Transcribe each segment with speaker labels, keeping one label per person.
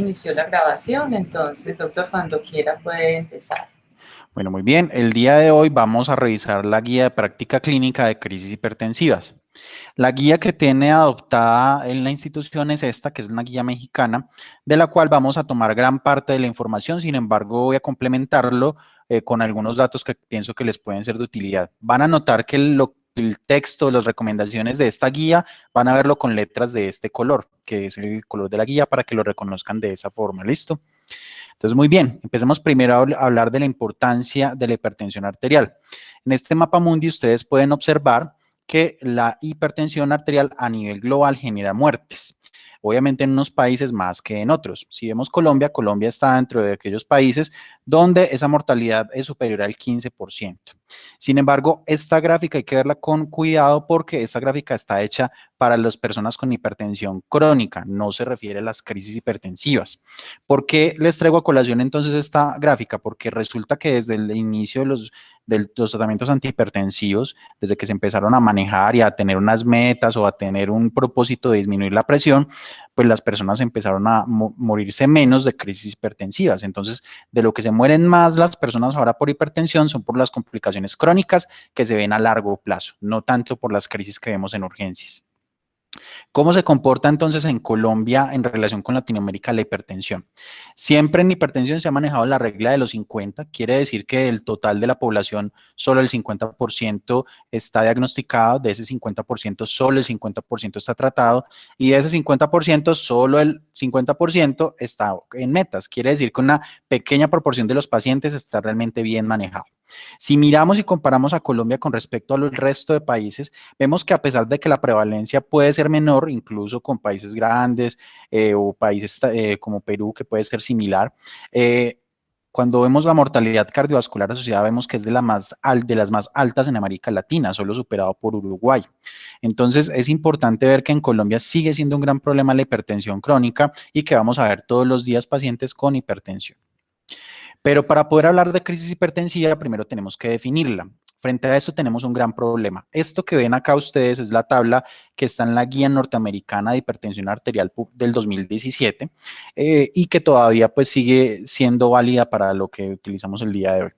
Speaker 1: inició la grabación, entonces, doctor, cuando quiera puede empezar.
Speaker 2: Bueno, muy bien. El día de hoy vamos a revisar la guía de práctica clínica de crisis hipertensivas. La guía que tiene adoptada en la institución es esta, que es una guía mexicana, de la cual vamos a tomar gran parte de la información. Sin embargo, voy a complementarlo con algunos datos que pienso que les pueden ser de utilidad. Van a notar que el texto, las recomendaciones de esta guía, van a verlo con letras de este color, que es el color de la guía, para que lo reconozcan de esa forma. ¿Listo? Entonces, muy bien, empecemos primero a hablar de la importancia de la hipertensión arterial. En este mapa mundi ustedes pueden observar que la hipertensión arterial a nivel global genera muertes. Obviamente en unos países más que en otros. Si vemos Colombia, Colombia está dentro de aquellos países donde esa mortalidad es superior al 15%. Sin embargo, esta gráfica hay que verla con cuidado porque esta gráfica está hecha para las personas con hipertensión crónica, no se refiere a las crisis hipertensivas. ¿Por qué les traigo a colación entonces esta gráfica? Porque resulta que desde el inicio de los tratamientos antihipertensivos, desde que se empezaron a manejar y a tener unas metas o a tener un propósito de disminuir la presión, pues las personas empezaron a morirse menos de crisis hipertensivas. Entonces, de lo que se mueren más las personas ahora por hipertensión son por las complicaciones crónicas que se ven a largo plazo, no tanto por las crisis que vemos en urgencias. ¿Cómo se comporta entonces en Colombia en relación con Latinoamérica la hipertensión? Siempre en hipertensión se ha manejado la regla de los 50, quiere decir que del total de la población solo el 50% está diagnosticado, de ese 50% solo el 50% está tratado y de ese 50% solo el 50% está en metas, quiere decir que una pequeña proporción de los pacientes está realmente bien manejado. Si miramos y comparamos a Colombia con respecto al resto de países, vemos que a pesar de que la prevalencia puede ser menor, incluso con países grandes o países como Perú, que puede ser similar, cuando vemos la mortalidad cardiovascular asociada, vemos que es de las más altas en América Latina, solo superado por Uruguay. Entonces, es importante ver que en Colombia sigue siendo un gran problema la hipertensión crónica y que vamos a ver todos los días pacientes con hipertensión. Pero para poder hablar de crisis hipertensiva, primero tenemos que definirla. Frente a esto tenemos un gran problema. Esto que ven acá ustedes es la tabla que está en la guía norteamericana de hipertensión arterial del 2017 y que todavía pues sigue siendo válida para lo que utilizamos el día de hoy.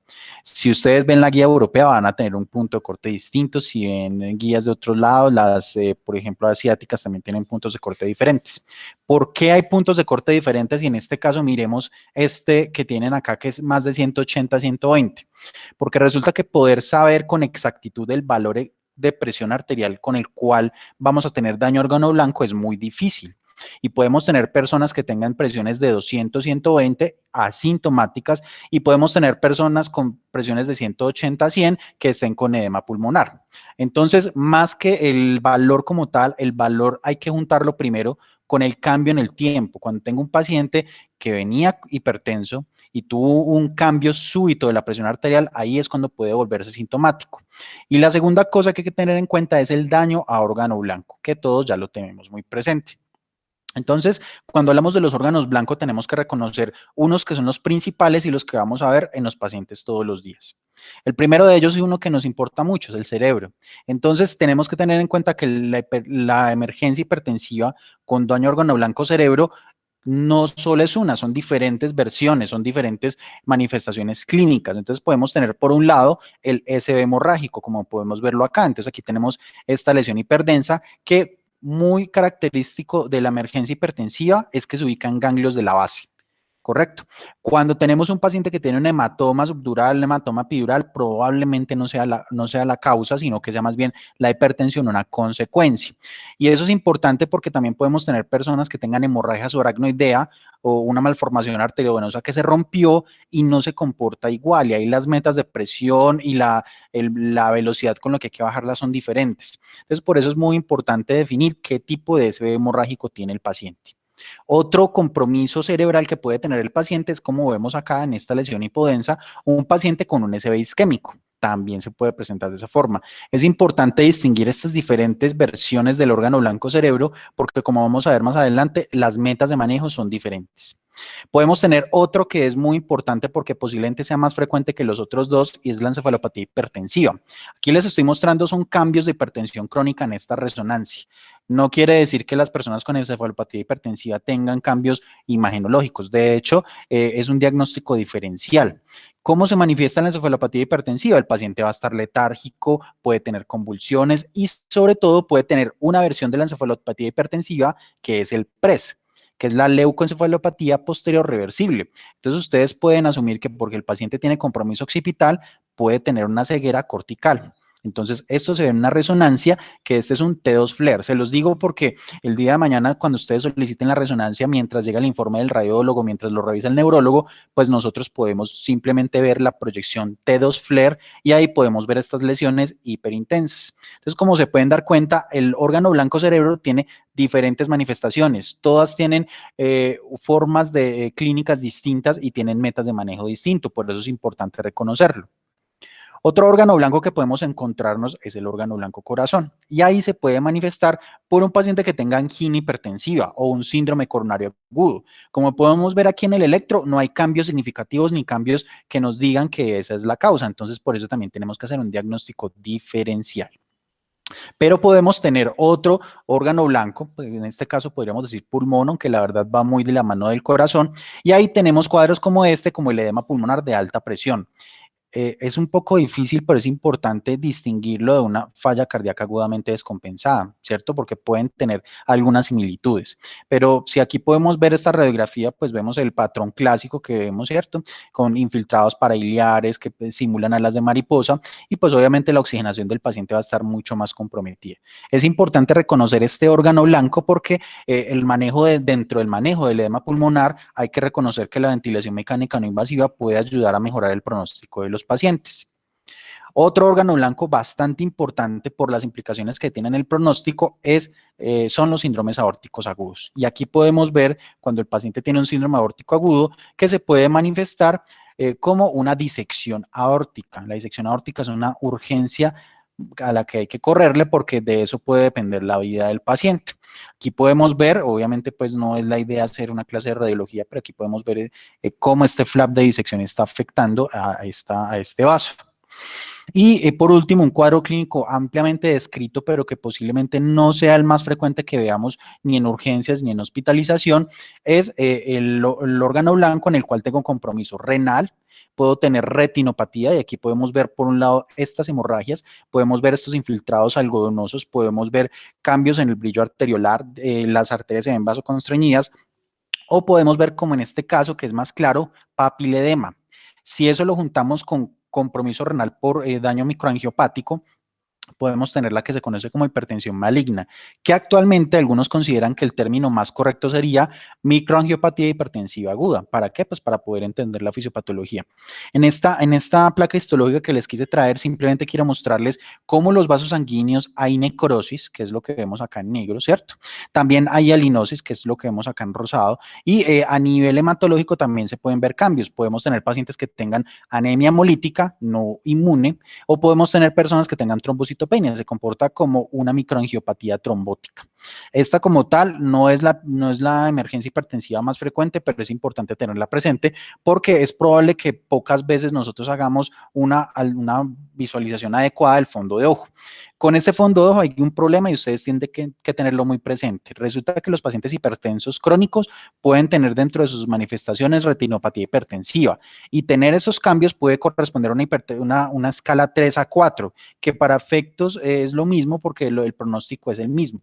Speaker 2: Si ustedes ven la guía europea van a tener un punto de corte distinto, si ven guías de otros lados, las por ejemplo asiáticas también tienen puntos de corte diferentes. ¿Por qué hay puntos de corte diferentes? Y en este caso miremos este que tienen acá que es más de 180 a 120, porque resulta que poder saber con exactitud el valor de presión arterial con el cual vamos a tener daño órgano blanco es muy difícil. Y podemos tener personas que tengan presiones de 200, 120 asintomáticas y podemos tener personas con presiones de 180 a 100 que estén con edema pulmonar. Entonces, más que el valor como tal, el valor hay que juntarlo primero con el cambio en el tiempo. Cuando tengo un paciente que venía hipertenso y tuvo un cambio súbito de la presión arterial, ahí es cuando puede volverse sintomático. Y la segunda cosa que hay que tener en cuenta es el daño a órgano blanco, que todos ya lo tenemos muy presente. Entonces, cuando hablamos de los órganos blancos, tenemos que reconocer unos que son los principales y los que vamos a ver en los pacientes todos los días. El primero de ellos y uno que nos importa mucho es el cerebro. Entonces, tenemos que tener en cuenta que la emergencia hipertensiva con daño a órgano blanco cerebro no solo es una, son diferentes versiones, son diferentes manifestaciones clínicas. Entonces podemos tener por un lado el SB hemorrágico, como podemos verlo acá. Entonces aquí tenemos esta lesión hiperdensa que muy característico de la emergencia hipertensiva es que se ubica en ganglios de la base. Correcto. Cuando tenemos un paciente que tiene un hematoma subdural, un hematoma epidural, probablemente no sea la causa, sino que sea más bien la hipertensión una consecuencia. Y eso es importante porque también podemos tener personas que tengan hemorragia subaracnoidea o una malformación arteriovenosa que se rompió y no se comporta igual. Y ahí las metas de presión y la velocidad con la que hay que bajarla son diferentes. Entonces, por eso es muy importante definir qué tipo de SB hemorrágico tiene el paciente. Otro compromiso cerebral que puede tener el paciente es, como vemos acá en esta lesión hipodensa, un paciente con un SB isquémico. También se puede presentar de esa forma. Es importante distinguir estas diferentes versiones del órgano blanco cerebro porque, como vamos a ver más adelante, las metas de manejo son diferentes. Podemos tener otro que es muy importante porque posiblemente sea más frecuente que los otros dos y es la encefalopatía hipertensiva. Aquí les estoy mostrando son cambios de hipertensión crónica en esta resonancia. No quiere decir que las personas con encefalopatía hipertensiva tengan cambios imagenológicos. De hecho, es un diagnóstico diferencial. ¿Cómo se manifiesta la encefalopatía hipertensiva? El paciente va a estar letárgico, puede tener convulsiones y sobre todo puede tener una versión de la encefalopatía hipertensiva que es el PRES, que es la leucoencefalopatía posterior reversible. Entonces ustedes pueden asumir que porque el paciente tiene compromiso occipital, puede tener una ceguera cortical. Entonces, esto se ve en una resonancia, que este es un T2 FLAIR. Se los digo porque el día de mañana, cuando ustedes soliciten la resonancia, mientras llega el informe del radiólogo, mientras lo revisa el neurólogo, pues nosotros podemos simplemente ver la proyección T2 FLAIR y ahí podemos ver estas lesiones hiperintensas. Entonces, como se pueden dar cuenta, el órgano blanco cerebro tiene diferentes manifestaciones. Todas tienen formas de clínicas distintas y tienen metas de manejo distinto. Por eso es importante reconocerlo. Otro órgano blanco que podemos encontrarnos es el órgano blanco corazón y ahí se puede manifestar por un paciente que tenga angina hipertensiva o un síndrome coronario agudo. Como podemos ver aquí en el electro, no hay cambios significativos ni cambios que nos digan que esa es la causa, entonces por eso también tenemos que hacer un diagnóstico diferencial. Pero podemos tener otro órgano blanco, pues en este caso podríamos decir pulmón, aunque la verdad va muy de la mano del corazón, y ahí tenemos cuadros como este, como el edema pulmonar de alta presión. Es un poco difícil, pero es importante distinguirlo de una falla cardíaca agudamente descompensada, ¿cierto? Porque pueden tener algunas similitudes. Pero si aquí podemos ver esta radiografía, pues vemos el patrón clásico que vemos, ¿cierto? Con infiltrados parailiares que pues, simulan alas de mariposa y pues obviamente la oxigenación del paciente va a estar mucho más comprometida. Es importante reconocer este órgano blanco porque el manejo dentro del manejo del edema pulmonar hay que reconocer que la ventilación mecánica no invasiva puede ayudar a mejorar el pronóstico de los pacientes. Otro órgano blanco bastante importante por las implicaciones que tiene en el pronóstico son los síndromes aórticos agudos. Y aquí podemos ver cuando el paciente tiene un síndrome aórtico agudo que se puede manifestar como una disección aórtica. La disección aórtica es una urgencia a la que hay que correrle porque de eso puede depender la vida del paciente. Aquí podemos ver, obviamente pues no es la idea hacer una clase de radiología, pero aquí podemos ver cómo este flap de disección está afectando a este vaso. Y por último, un cuadro clínico ampliamente descrito, pero que posiblemente no sea el más frecuente que veamos ni en urgencias ni en hospitalización, es el órgano blanco en el cual tengo compromiso renal, puedo tener retinopatía, y aquí podemos ver por un lado estas hemorragias, podemos ver estos infiltrados algodonosos, podemos ver cambios en el brillo arteriolar, las arterias se ven vasoconstreñidas, o podemos ver como en este caso, que es más claro, papiledema. Si eso lo juntamos con compromiso renal por daño microangiopático, podemos tener la que se conoce como hipertensión maligna, que actualmente algunos consideran que el término más correcto sería microangiopatía hipertensiva aguda. ¿Para qué? Pues para poder entender la fisiopatología. En esta placa histológica que les quise traer, simplemente quiero mostrarles cómo los vasos sanguíneos hay necrosis, que es lo que vemos acá en negro, ¿cierto? También hay alinosis, que es lo que vemos acá en rosado, y a nivel hematológico también se pueden ver cambios. Podemos tener pacientes que tengan anemia hemolítica no inmune, o podemos tener personas que tengan trombocitopenia, se comporta como una microangiopatía trombótica. Esta como tal no es la emergencia hipertensiva más frecuente, pero es importante tenerla presente porque es probable que pocas veces nosotros hagamos una visualización adecuada del fondo de ojo. Con este fondo de ojo hay un problema y ustedes tienen que tenerlo muy presente. Resulta que los pacientes hipertensos crónicos pueden tener dentro de sus manifestaciones retinopatía hipertensiva y tener esos cambios puede corresponder a una escala 3 a 4, que para efectos es lo mismo porque el pronóstico es el mismo.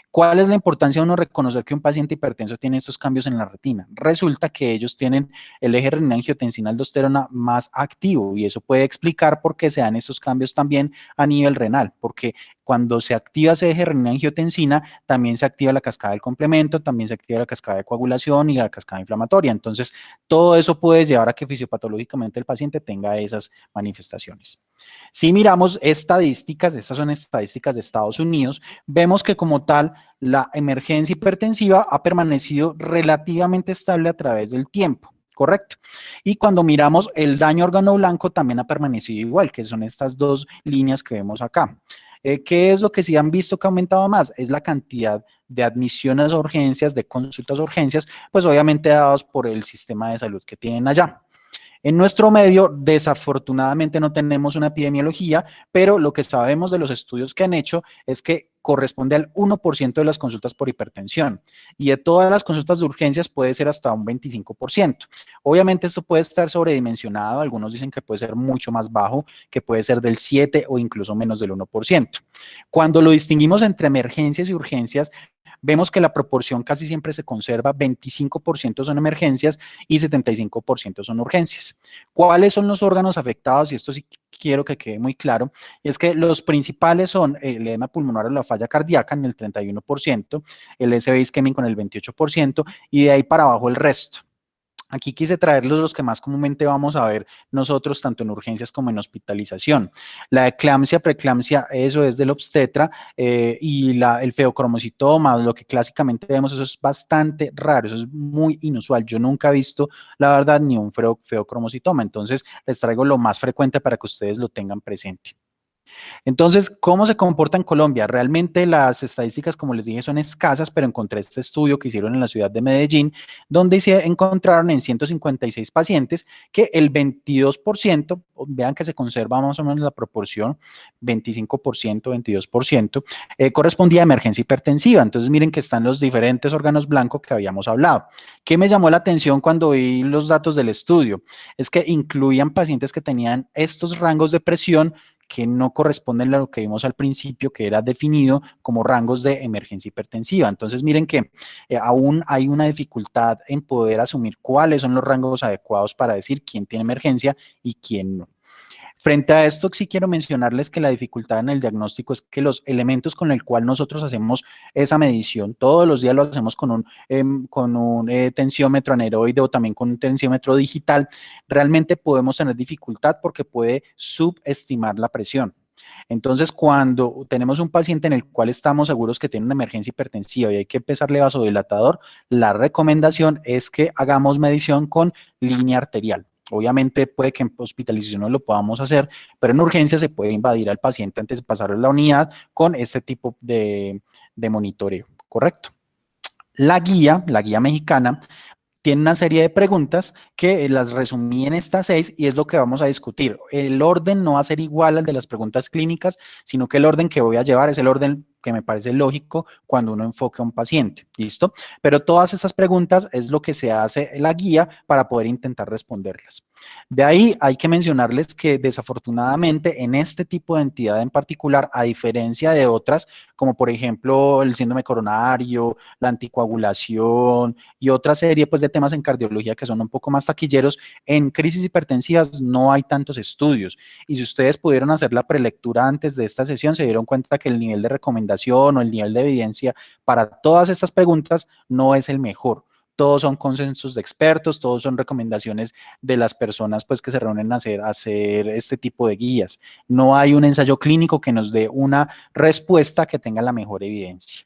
Speaker 2: ¿Cuál es la importancia de uno reconocer que un paciente hipertenso tiene estos cambios en la retina? Resulta que ellos tienen el eje renina-angiotensina-aldosterona más activo y eso puede explicar por qué se dan estos cambios también a nivel renal, porque cuando se activa ese eje renina-angiotensina, también se activa la cascada del complemento, también se activa la cascada de coagulación y la cascada inflamatoria. Entonces, todo eso puede llevar a que fisiopatológicamente el paciente tenga esas manifestaciones. Si miramos estadísticas, estas son estadísticas de Estados Unidos, vemos que como tal, la emergencia hipertensiva ha permanecido relativamente estable a través del tiempo. Correcto. Y cuando miramos el daño órgano blanco también ha permanecido igual, que son estas dos líneas que vemos acá. ¿Qué es lo que sí han visto que ha aumentado más? Es la cantidad de admisiones a urgencias, de consultas a urgencias, pues obviamente dados por el sistema de salud que tienen allá. En nuestro medio, desafortunadamente no tenemos una epidemiología, pero lo que sabemos de los estudios que han hecho es que corresponde al 1% de las consultas por hipertensión y de todas las consultas de urgencias puede ser hasta un 25%. Obviamente esto puede estar sobredimensionado, algunos dicen que puede ser mucho más bajo, que puede ser del 7 o incluso menos del 1%. Cuando lo distinguimos entre emergencias y urgencias, vemos que la proporción casi siempre se conserva, 25% son emergencias y 75% son urgencias. ¿Cuáles son los órganos afectados? Y esto sí quiero que quede muy claro, y es que los principales son el edema pulmonar o la falla cardíaca en el 31%, el SB isquémico en el 28%, y de ahí para abajo el resto. Aquí quise traerlos los que más comúnmente vamos a ver nosotros, tanto en urgencias como en hospitalización. La eclampsia, preeclampsia, eso es del obstetra, y el feocromocitoma, lo que clásicamente vemos, eso es bastante raro, eso es muy inusual. Yo nunca he visto, la verdad, ni un feocromocitoma, entonces les traigo lo más frecuente para que ustedes lo tengan presente. Entonces, ¿cómo se comporta en Colombia? Realmente las estadísticas, como les dije, son escasas, pero encontré este estudio que hicieron en la ciudad de Medellín, donde se encontraron en 156 pacientes que el 22%, vean que se conserva más o menos la proporción, 25%, 22%, correspondía a emergencia hipertensiva. Entonces, miren que están los diferentes órganos blancos que habíamos hablado. ¿Qué me llamó la atención cuando vi los datos del estudio? Es que incluían pacientes que tenían estos rangos de presión que no corresponden a lo que vimos al principio, que era definido como rangos de emergencia hipertensiva. Entonces, miren que aún hay una dificultad en poder asumir cuáles son los rangos adecuados para decir quién tiene emergencia y quién no. Frente a esto, sí quiero mencionarles que la dificultad en el diagnóstico es que los elementos con el cual nosotros hacemos esa medición, todos los días lo hacemos con un tensiómetro aneroide o también con un tensiómetro digital, realmente podemos tener dificultad porque puede subestimar la presión. Entonces, cuando tenemos un paciente en el cual estamos seguros que tiene una emergencia hipertensiva y hay que empezarle vasodilatador, la recomendación es que hagamos medición con línea arterial. Obviamente puede que en hospitalización no lo podamos hacer, pero en urgencia se puede invadir al paciente antes de pasarlo a la unidad con este tipo de monitoreo, ¿correcto? La guía mexicana, tiene una serie de preguntas que las resumí en estas 6 y es lo que vamos a discutir. El orden no va a ser igual al de las preguntas clínicas, sino que el orden que voy a llevar es el orden que me parece lógico cuando uno enfoca a un paciente, ¿listo? Pero todas estas preguntas es lo que se hace en la guía para poder intentar responderlas. De ahí hay que mencionarles que desafortunadamente en este tipo de entidad en particular, a diferencia de otras, como por ejemplo el síndrome coronario, la anticoagulación y otra serie pues, de temas en cardiología que son un poco más taquilleros, en crisis hipertensivas no hay tantos estudios. Y si ustedes pudieron hacer la prelectura antes de esta sesión, se dieron cuenta que el nivel de recomendación o el nivel de evidencia para todas estas preguntas no es el mejor. Todos son consensos de expertos, todos son recomendaciones de las personas pues, que se reúnen a hacer este tipo de guías. No hay un ensayo clínico que nos dé una respuesta que tenga la mejor evidencia.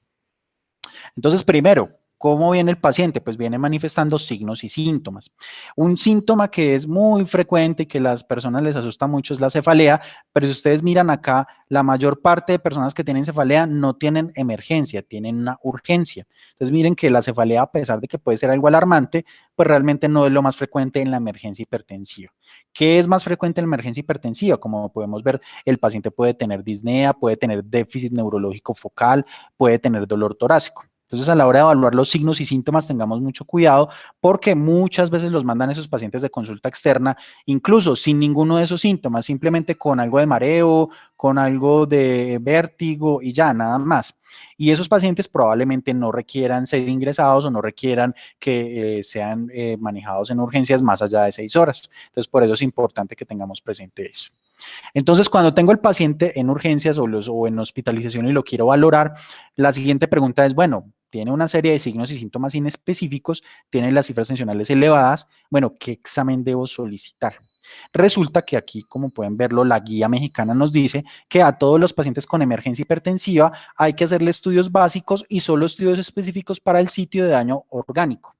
Speaker 2: Entonces, primero, ¿cómo viene el paciente? Pues viene manifestando signos y síntomas. Un síntoma que es muy frecuente y que a las personas les asusta mucho es la cefalea, pero si ustedes miran acá, la mayor parte de personas que tienen cefalea no tienen emergencia, tienen una urgencia. Entonces miren que la cefalea, a pesar de que puede ser algo alarmante, pues realmente no es lo más frecuente en la emergencia hipertensiva. ¿Qué es más frecuente en la emergencia hipertensiva? Como podemos ver, el paciente puede tener disnea, puede tener déficit neurológico focal, puede tener dolor torácico. Entonces, a la hora de evaluar los signos y síntomas, tengamos mucho cuidado porque muchas veces los mandan esos pacientes de consulta externa, incluso sin ninguno de esos síntomas, simplemente con algo de mareo, con algo de vértigo y ya, nada más. Y esos pacientes probablemente no requieran ser ingresados o no requieran que sean manejados en urgencias más allá de 6 horas. Entonces, por eso es importante que tengamos presente eso. Entonces, cuando tengo el paciente en urgencias o en hospitalización y lo quiero valorar, la siguiente pregunta es, bueno, tiene una serie de signos y síntomas inespecíficos, tiene las cifras tensionales elevadas, bueno, ¿qué examen debo solicitar? Resulta que aquí, como pueden verlo, la guía mexicana nos dice que a todos los pacientes con emergencia hipertensiva hay que hacerle estudios básicos y solo estudios específicos para el sitio de daño orgánico.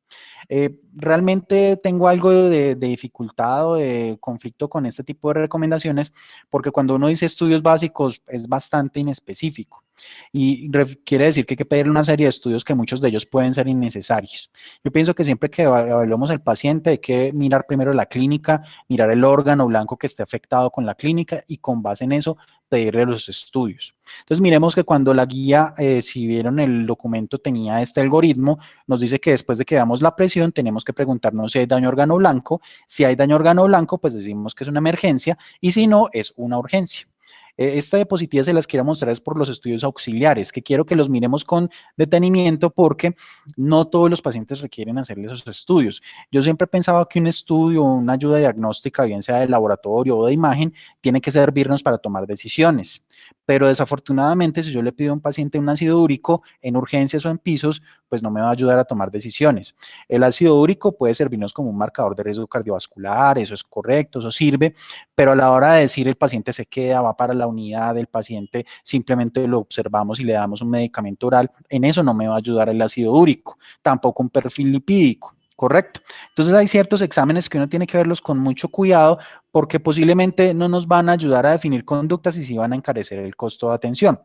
Speaker 2: Realmente tengo algo de dificultad o de conflicto con este tipo de recomendaciones porque cuando uno dice estudios básicos es bastante inespecífico. Y quiere decir que hay que pedirle una serie de estudios que muchos de ellos pueden ser innecesarios. Yo pienso que siempre que evaluemos al paciente hay que mirar primero la clínica, mirar el órgano blanco que esté afectado con la clínica y con base en eso pedirle los estudios. Entonces miremos que cuando la guía, si vieron el documento, tenía este algoritmo, nos dice que después de que veamos la presión tenemos que preguntarnos si hay daño órgano blanco. Si hay daño órgano blanco, pues decimos que es una emergencia y si no, es una urgencia. Esta diapositiva se las quiero mostrar es por los estudios auxiliares, que quiero que los miremos con detenimiento porque no todos los pacientes requieren hacerle esos estudios. Yo siempre he pensado que un estudio o una ayuda diagnóstica, bien sea de laboratorio o de imagen, tiene que servirnos para tomar decisiones. Pero desafortunadamente, si yo le pido a un paciente un ácido úrico en urgencias o en pisos, pues no me va a ayudar a tomar decisiones. El ácido úrico puede servirnos como un marcador de riesgo cardiovascular, eso es correcto, eso sirve, pero a la hora de decir el paciente se queda, va para la unidad del paciente, simplemente lo observamos y le damos un medicamento oral, en eso no me va a ayudar el ácido úrico, tampoco un perfil lipídico. Correcto. Entonces hay ciertos exámenes que uno tiene que verlos con mucho cuidado porque posiblemente no nos van a ayudar a definir conductas y sí van a encarecer el costo de atención.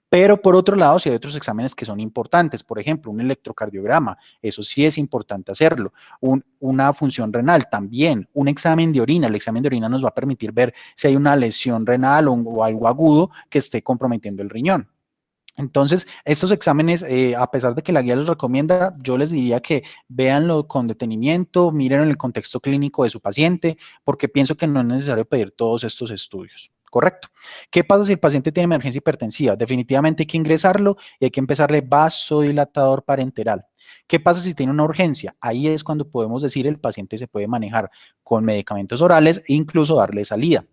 Speaker 2: Pero por otro lado, si hay otros exámenes que son importantes, por ejemplo, un electrocardiograma, eso sí es importante hacerlo, una función renal también, un examen de orina, el examen de orina nos va a permitir ver si hay una lesión renal o algo agudo que esté comprometiendo el riñón. Entonces, estos exámenes, a pesar de que la guía los recomienda, yo les diría que véanlo con detenimiento, miren en el contexto clínico de su paciente, porque pienso que no es necesario pedir todos estos estudios. Correcto. ¿Qué pasa si el paciente tiene emergencia hipertensiva? Definitivamente hay que ingresarlo y hay que empezarle vasodilatador parenteral. ¿Qué pasa si tiene una urgencia? Ahí es cuando podemos decir el paciente se puede manejar con medicamentos orales e incluso darle salida.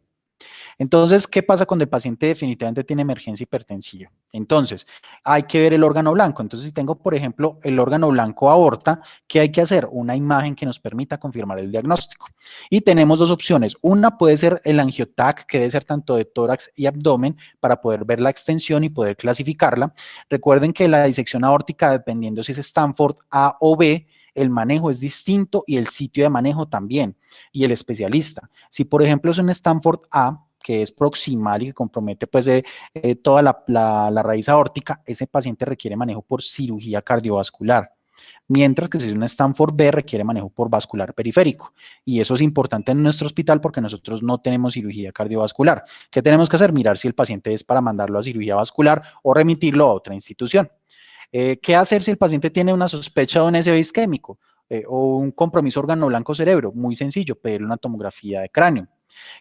Speaker 2: Entonces, ¿qué pasa cuando el paciente definitivamente tiene emergencia hipertensiva? Entonces, hay que ver el órgano blanco. Entonces, si tengo, por ejemplo, el órgano blanco aorta, ¿qué hay que hacer? Una imagen que nos permita confirmar el diagnóstico. Y tenemos dos opciones. Una puede ser el angiotac, que debe ser tanto de tórax y abdomen, para poder ver la extensión y poder clasificarla. Recuerden que la disección aórtica, dependiendo si es Stanford A o B, el manejo es distinto y el sitio de manejo también, y el especialista. Si, por ejemplo, es un Stanford A, que es proximal y que compromete pues toda la raíz aórtica, ese paciente requiere manejo por cirugía cardiovascular. Mientras que si es un Stanford B requiere manejo por vascular periférico. Y eso es importante en nuestro hospital porque nosotros no tenemos cirugía cardiovascular. ¿Qué tenemos que hacer? Mirar si el paciente es para mandarlo a cirugía vascular o remitirlo a otra institución. ¿Qué hacer si el paciente tiene una sospecha de un SB isquémico o un compromiso órgano blanco-cerebro? Muy sencillo, pedirle una tomografía de cráneo.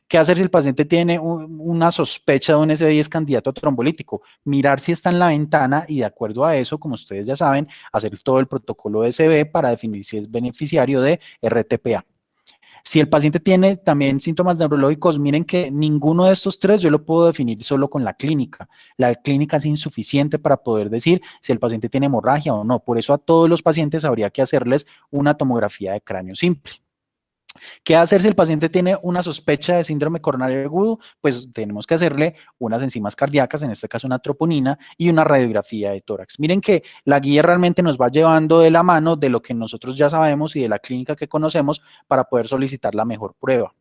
Speaker 2: ¿Qué hacer si el paciente tiene una sospecha de un SBI es candidato a trombolítico? Mirar si está en la ventana y de acuerdo a eso, como ustedes ya saben, hacer todo el protocolo de SB para definir si es beneficiario de RTPA. Si el paciente tiene también síntomas neurológicos, miren que ninguno de estos tres yo lo puedo definir solo con la clínica. La clínica es insuficiente para poder decir si el paciente tiene hemorragia o no. Por eso a todos los pacientes habría que hacerles una tomografía de cráneo simple. ¿Qué hacer si el paciente tiene una sospecha de síndrome coronario agudo? Pues tenemos que hacerle unas enzimas cardíacas, en este caso una troponina, y una radiografía de tórax. Miren que la guía realmente nos va llevando de la mano de lo que nosotros ya sabemos y de la clínica que conocemos para poder solicitar la mejor prueba.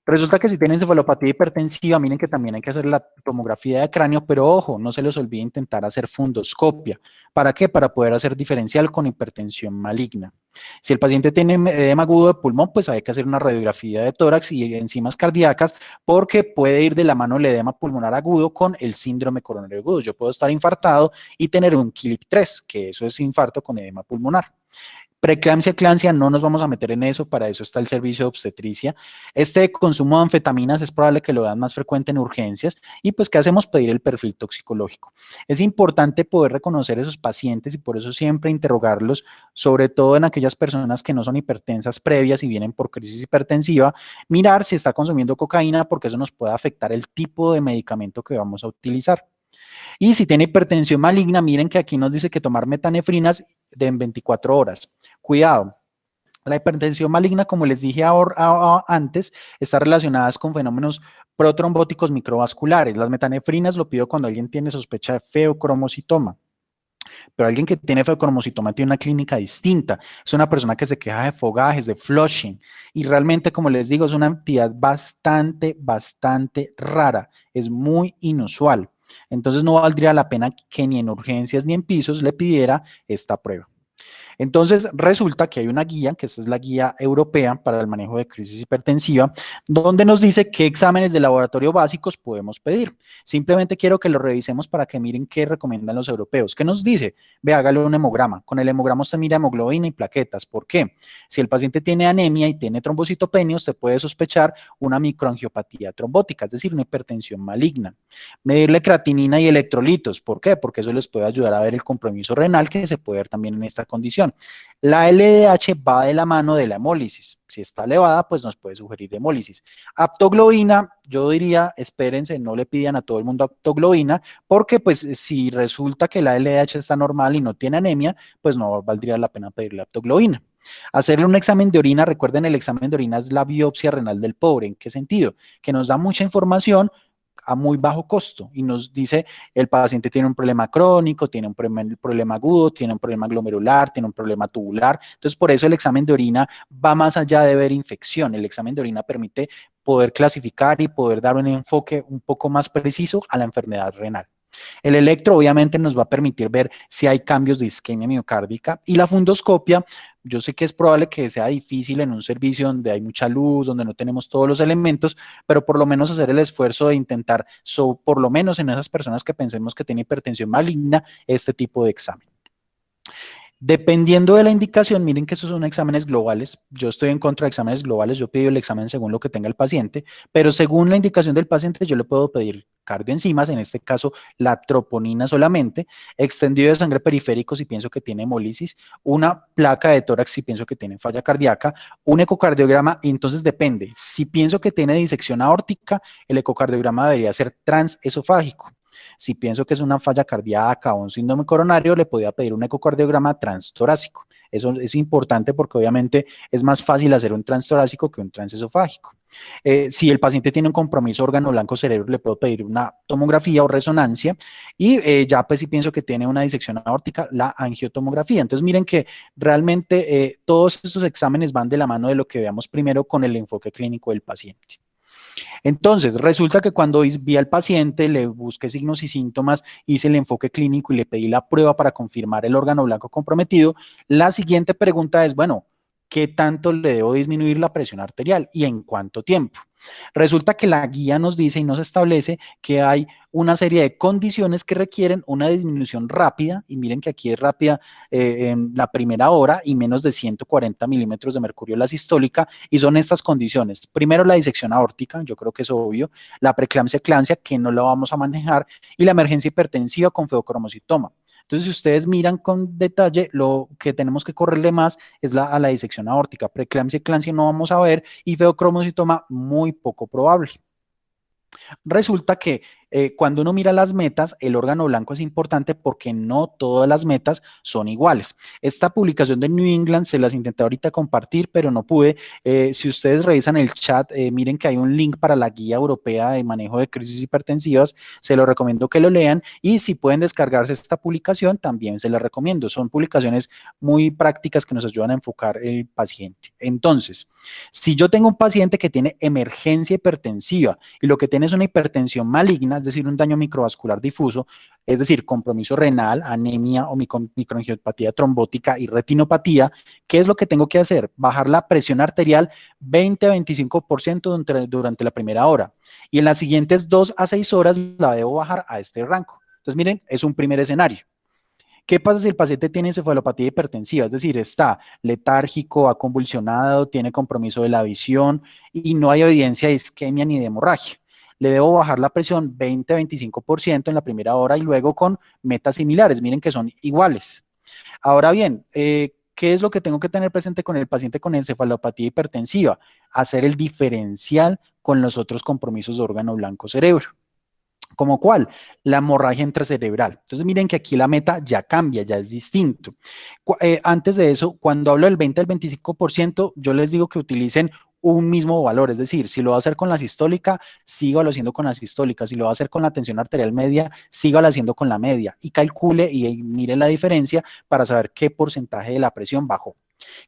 Speaker 2: Resulta que si tienen encefalopatía hipertensiva, miren que también hay que hacer la tomografía de cráneo, pero ojo, no se les olvide intentar hacer fundoscopia. ¿Para qué? Para poder hacer diferencial con hipertensión maligna. Si el paciente tiene edema agudo de pulmón, pues hay que hacer una radiografía de tórax y enzimas cardíacas, porque puede ir de la mano el edema pulmonar agudo con el síndrome coronario agudo. Yo puedo estar infartado y tener un KILIP-3, que eso es infarto con edema pulmonar. Preeclampsia, eclampsia, no nos vamos a meter en eso, para eso está el servicio de obstetricia. Este consumo de anfetaminas es probable que lo vean más frecuente en urgencias y pues ¿qué hacemos? Pedir el perfil toxicológico. Es importante poder reconocer esos pacientes y por eso siempre interrogarlos, sobre todo en aquellas personas que no son hipertensas previas y vienen por crisis hipertensiva, mirar si está consumiendo cocaína porque eso nos puede afectar el tipo de medicamento que vamos a utilizar. Y si tiene hipertensión maligna, miren que aquí nos dice que tomar metanefrinas de en 24 horas. Cuidado, la hipertensión maligna, como les dije antes, está relacionada con fenómenos protrombóticos microvasculares. Las metanefrinas lo pido cuando alguien tiene sospecha de feocromocitoma. Pero alguien que tiene feocromocitoma tiene una clínica distinta. Es una persona que se queja de fogajes, de flushing. Y realmente, como les digo, es una entidad bastante rara. Es muy inusual. Entonces no valdría la pena que ni en urgencias ni en pisos le pidiera esta prueba. Entonces, resulta que hay una guía, que esta es la guía europea para el manejo de crisis hipertensiva, donde nos dice qué exámenes de laboratorio básicos podemos pedir. Simplemente quiero que lo revisemos para que miren qué recomiendan los europeos. ¿Qué nos dice? Ve, hágale un hemograma. Con el hemograma usted mira hemoglobina y plaquetas. ¿Por qué? Si el paciente tiene anemia y tiene trombocitopenia, usted puede sospechar una microangiopatía trombótica, es decir, una hipertensión maligna. Medirle creatinina y electrolitos. ¿Por qué? Porque eso les puede ayudar a ver el compromiso renal que se puede ver también en esta condición. La LDH va de la mano de la hemólisis. Si está elevada, pues nos puede sugerir hemólisis. Aptoglobina, yo diría, espérense, no le pidan a todo el mundo aptoglobina, porque pues si resulta que la LDH está normal y no tiene anemia, pues no valdría la pena pedirle aptoglobina. Hacerle un examen de orina, recuerden, el examen de orina es la biopsia renal del pobre. ¿En qué sentido? Que nos da mucha información a muy bajo costo y nos dice el paciente tiene un problema crónico, tiene un problema agudo, tiene un problema glomerular, tiene un problema tubular. Entonces, por eso el examen de orina va más allá de ver infección. El examen de orina permite poder clasificar y poder dar un enfoque un poco más preciso a la enfermedad renal. El electro obviamente nos va a permitir ver si hay cambios de isquemia miocárdica y la fundoscopia, yo sé que es probable que sea difícil en un servicio donde hay mucha luz, donde no tenemos todos los elementos, pero por lo menos hacer el esfuerzo de intentar, por lo menos en esas personas que pensemos que tienen hipertensión maligna, este tipo de examen. Dependiendo de la indicación, miren que esos son exámenes globales. Yo estoy en contra de exámenes globales, yo pido el examen según lo que tenga el paciente, pero según la indicación del paciente, yo le puedo pedir cardioenzimas, en este caso la troponina solamente, extendido de sangre periférico si pienso que tiene hemólisis, una placa de tórax si pienso que tiene falla cardíaca, un ecocardiograma, y entonces depende. Si pienso que tiene disección aórtica, el ecocardiograma debería ser transesofágico. Si pienso que es una falla cardíaca o un síndrome coronario, le podría pedir un ecocardiograma transtorácico. Eso es importante porque obviamente es más fácil hacer un transtorácico que un transesofágico. Si el paciente tiene un compromiso órgano blanco cerebro, le puedo pedir una tomografía o resonancia y ya pues si pienso que tiene una disección aórtica, la angiotomografía. Entonces miren que realmente todos estos exámenes van de la mano de lo que veamos primero con el enfoque clínico del paciente. Entonces, resulta que cuando vi al paciente, le busqué signos y síntomas, hice el enfoque clínico y le pedí la prueba para confirmar el órgano blanco comprometido, la siguiente pregunta es, bueno, ¿qué tanto le debo disminuir la presión arterial y en cuánto tiempo? Resulta que la guía nos dice y nos establece que hay una serie de condiciones que requieren una disminución rápida, y miren que aquí es rápida en la primera hora y menos de 140 milímetros de mercurio la sistólica, y son estas condiciones. Primero, la disección aórtica, yo creo que es obvio, la preeclampsia-eclampsia, que no la vamos a manejar, y la emergencia hipertensiva con feocromocitoma. Entonces, si ustedes miran con detalle, lo que tenemos que correrle más es a la disección aórtica. Preeclampsia, eclampsia no vamos a ver y feocromocitoma muy poco probable. Resulta que cuando uno mira las metas, el órgano blanco es importante porque no todas las metas son iguales. Esta publicación de New England se las intenté ahorita compartir, pero no pude. Si ustedes revisan el chat, miren que hay un link para la guía europea de manejo de crisis hipertensivas. Se lo recomiendo que lo lean y si pueden descargarse esta publicación, también se las recomiendo. Son publicaciones muy prácticas que nos ayudan a enfocar el paciente. Entonces, si yo tengo un paciente que tiene emergencia hipertensiva y lo que tiene es una hipertensión maligna, es decir, un daño microvascular difuso, es decir, compromiso renal, anemia o microangiopatía trombótica y retinopatía, ¿qué es lo que tengo que hacer? Bajar la presión arterial 20 a 25% durante la primera hora y en las siguientes 2 a 6 horas la debo bajar a este rango. Entonces, miren, es un primer escenario. ¿Qué pasa si el paciente tiene encefalopatía hipertensiva? Es decir, está letárgico, ha convulsionado, tiene compromiso de la visión y no hay evidencia de isquemia ni de hemorragia. Le debo bajar la presión 20-25% en la primera hora y luego con metas similares. Miren que son iguales. Ahora bien, ¿qué es lo que tengo que tener presente con el paciente con encefalopatía hipertensiva? Hacer el diferencial con los otros compromisos de órgano blanco cerebro. ¿Como cuál? La hemorragia intracerebral. Entonces miren que aquí la meta ya cambia, ya es distinto. Antes de eso, cuando hablo del 20 al 25%, yo les digo que utilicen un mismo valor, es decir, si lo va a hacer con la sistólica, sígalo haciendo con la sistólica, si lo va a hacer con la tensión arterial media, sígalo haciendo con la media y calcule y mire la diferencia para saber qué porcentaje de la presión bajó.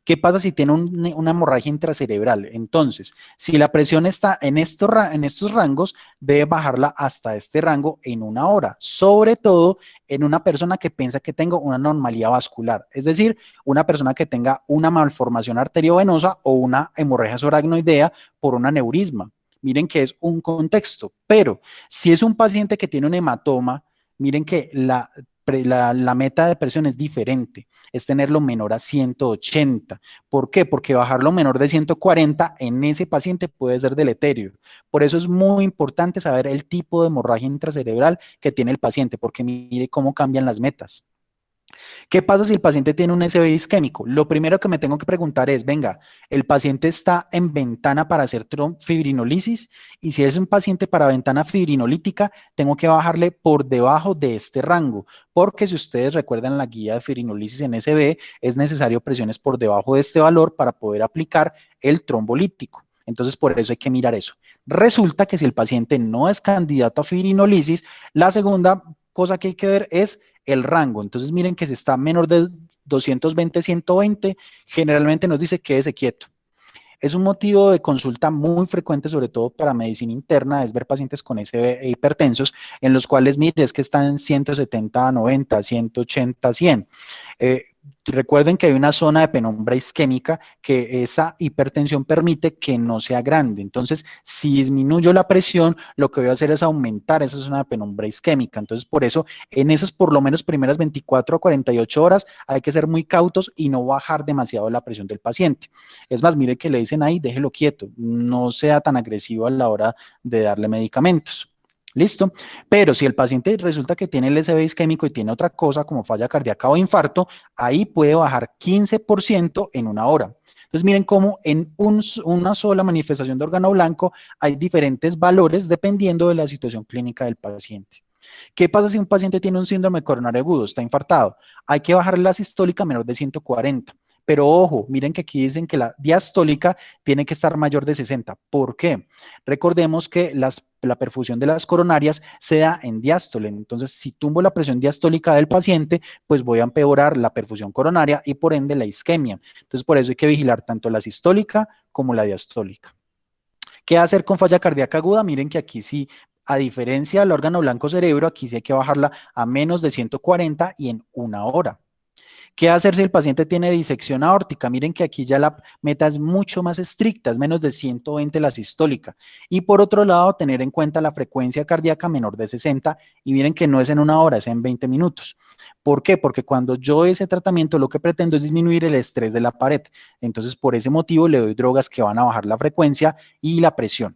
Speaker 2: ¿Qué pasa si tiene una hemorragia intracerebral? Entonces, si la presión está en estos rangos, debe bajarla hasta este rango en una hora, sobre todo en una persona que piensa que tengo una anormalidad vascular, es decir, una persona que tenga una malformación arteriovenosa o una hemorragia subaracnoidea por un aneurisma. Miren que es un contexto, pero si es un paciente que tiene un hematoma, miren que la meta de presión es diferente, es tenerlo menor a 180. ¿Por qué? Porque bajarlo menor de 140 en ese paciente puede ser deleterio. Por eso es muy importante saber el tipo de hemorragia intracerebral que tiene el paciente, porque mire cómo cambian las metas. ¿Qué pasa si el paciente tiene un SB isquémico? Lo primero que me tengo que preguntar es, venga, ¿el paciente está en ventana para hacer fibrinolisis? Y si es un paciente para ventana fibrinolítica, tengo que bajarle por debajo de este rango, porque si ustedes recuerdan la guía de fibrinolisis en SB, es necesario presiones por debajo de este valor para poder aplicar el trombolítico. Entonces, por eso hay que mirar eso. Resulta que si el paciente no es candidato a fibrinolisis, la segunda cosa que hay que ver es el rango. Entonces miren que si está menor de 220, 120, generalmente nos dice quédese quieto. Es un motivo de consulta muy frecuente, sobre todo para medicina interna, es ver pacientes con SB e hipertensos, en los cuales, mire, es que están en 170 a 90, 180 a 100. Recuerden que hay una zona de penumbra isquémica que esa hipertensión permite que no sea grande. Entonces, si disminuyo la presión, lo que voy a hacer es aumentar esa zona de penumbra isquémica. Entonces, por eso, en esas por lo menos primeras 24 a 48 horas hay que ser muy cautos y no bajar demasiado la presión del paciente. Es más, mire que le dicen ahí, déjelo quieto, no sea tan agresivo a la hora de darle medicamentos. ¿Listo? Pero si el paciente resulta que tiene el SB isquémico y tiene otra cosa como falla cardíaca o infarto, ahí puede bajar 15% en una hora. Entonces miren cómo en una sola manifestación de órgano blanco hay diferentes valores dependiendo de la situación clínica del paciente. ¿Qué pasa si un paciente tiene un síndrome coronario agudo, está infartado? Hay que bajar la sistólica a menor de 140. Pero ojo, miren que aquí dicen que la diastólica tiene que estar mayor de 60. ¿Por qué? Recordemos que la perfusión de las coronarias se da en diástole. Entonces, si tumbo la presión diastólica del paciente, pues voy a empeorar la perfusión coronaria y por ende la isquemia. Entonces, por eso hay que vigilar tanto la sistólica como la diastólica. ¿Qué hacer con falla cardíaca aguda? Miren que aquí sí, a diferencia del órgano blanco cerebro, aquí sí hay que bajarla a menos de 140 y en una hora. ¿Qué hacer si el paciente tiene disección aórtica? Miren que aquí ya la meta es mucho más estricta, es menos de 120 la sistólica. Y por otro lado, tener en cuenta la frecuencia cardíaca menor de 60 y miren que no es en una hora, es en 20 minutos. ¿Por qué? Porque cuando yo ese tratamiento lo que pretendo es disminuir el estrés de la pared. Entonces, por ese motivo le doy drogas que van a bajar la frecuencia y la presión.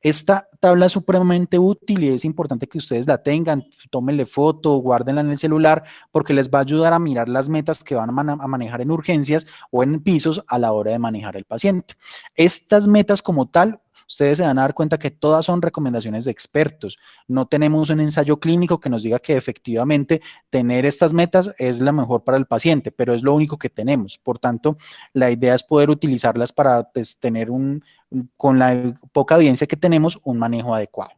Speaker 2: Esta tabla es supremamente útil y es importante que ustedes la tengan, tómenle foto, guárdenla en el celular, porque les va a ayudar a mirar las metas que van a manejar en urgencias o en pisos a la hora de manejar el paciente. Estas metas como tal, ustedes se van a dar cuenta que todas son recomendaciones de expertos. No tenemos un ensayo clínico que nos diga que efectivamente tener estas metas es la mejor para el paciente, pero es lo único que tenemos. Por tanto, la idea es poder utilizarlas para pues, tener con la poca evidencia que tenemos, un manejo adecuado.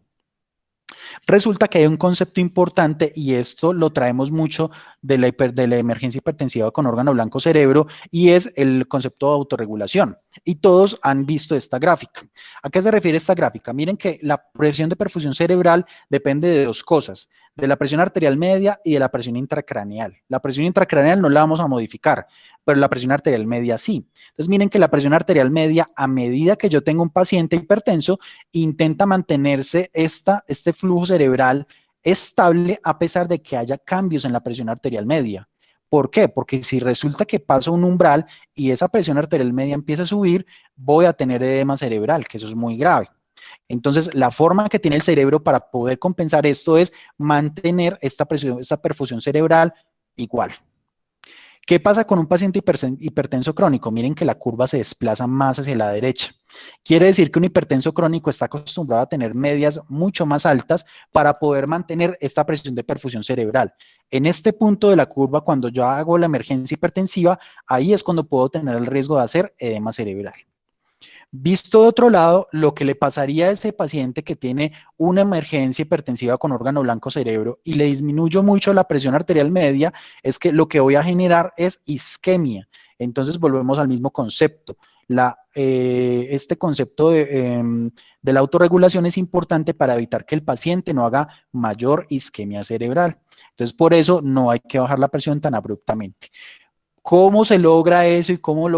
Speaker 2: Resulta que hay un concepto importante y esto lo traemos mucho de la emergencia hipertensiva con órgano blanco cerebro y es el concepto de autorregulación. Y todos han visto esta gráfica. ¿A qué se refiere esta gráfica? Miren que la presión de perfusión cerebral depende de dos cosas, de la presión arterial media y de la presión intracraneal. La presión intracraneal no la vamos a modificar, pero la presión arterial media sí. Entonces miren que la presión arterial media, a medida que yo tengo un paciente hipertenso, intenta mantenerse este flujo cerebral estable a pesar de que haya cambios en la presión arterial media. ¿Por qué? Porque si resulta que pasa un umbral y esa presión arterial media empieza a subir, voy a tener edema cerebral, que eso es muy grave. Entonces, la forma que tiene el cerebro para poder compensar esto es mantener esta perfusión cerebral igual. ¿Qué pasa con un paciente hipertenso crónico? Miren que la curva se desplaza más hacia la derecha. Quiere decir que un hipertenso crónico está acostumbrado a tener medias mucho más altas para poder mantener esta presión de perfusión cerebral. En este punto de la curva, cuando yo hago la emergencia hipertensiva, ahí es cuando puedo tener el riesgo de hacer edema cerebral. Visto de otro lado, lo que le pasaría a ese paciente que tiene una emergencia hipertensiva con órgano blanco cerebro y le disminuyo mucho la presión arterial media, es que lo que voy a generar es isquemia. Entonces volvemos al mismo concepto. Este concepto de la autorregulación es importante para evitar que el paciente no haga mayor isquemia cerebral. Entonces, por eso no hay que bajar la presión tan abruptamente. ¿Cómo se logra eso y cómo